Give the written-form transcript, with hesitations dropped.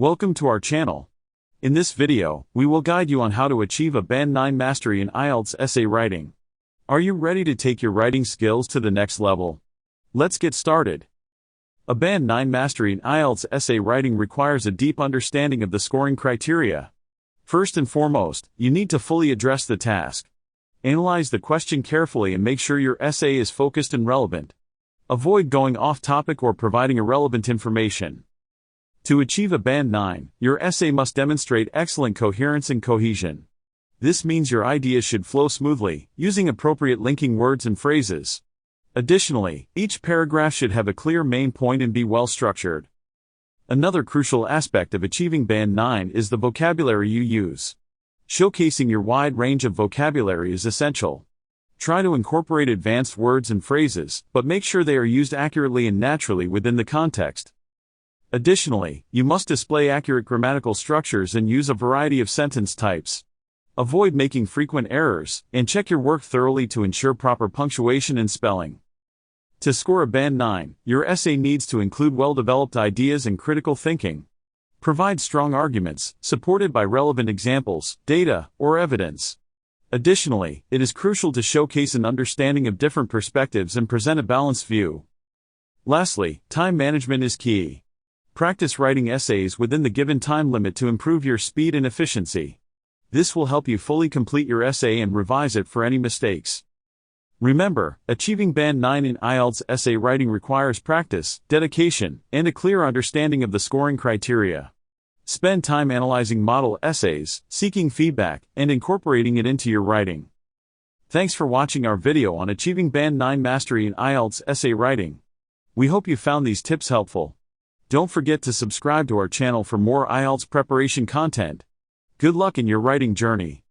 Welcome to our channel. In this video, we will guide you on how to achieve a Band 9 mastery in Ielts essay writing. Are you ready to take your writing skills to the next level? Let's get started. A Band 9 mastery in Ielts essay writing requires a deep understanding of the scoring criteria. First and foremost, you need to fully address the task. Analyze the question carefully and make sure your essay is focused and relevant. Avoid going off topic or providing irrelevant information. To achieve a Band 9, your essay must demonstrate excellent coherence and cohesion. This means your ideas should flow smoothly, using appropriate linking words and phrases. Additionally, each paragraph should have a clear main point and be well structured. Another crucial aspect of achieving Band 9 is the vocabulary you use. Showcasing your wide range of vocabulary is essential. Try to incorporate advanced words and phrases, but make sure they are used accurately and naturally within the context. Additionally, you must display accurate grammatical structures and use a variety of sentence types. Avoid making frequent errors, and check your work thoroughly to ensure proper punctuation and spelling. To score a Band 9, your essay needs to include well-developed ideas and critical thinking. Provide strong arguments, supported by relevant examples, data, or evidence. Additionally, it is crucial to showcase an understanding of different perspectives and present a balanced view. Lastly, time management is key. Practice writing essays within the given time limit to improve your speed and efficiency. This will help you fully complete your essay and revise it for any mistakes. Remember, achieving Band 9 in Ielts essay writing requires practice, dedication, and a clear understanding of the scoring criteria. Spend time analyzing model essays, seeking feedback, and incorporating it into your writing. Thanks for watching our video on achieving Band 9 mastery in Ielts essay writing. We hope you found these tips helpful. Don't forget to subscribe to our channel for more Ielts preparation content. Good luck in your writing journey.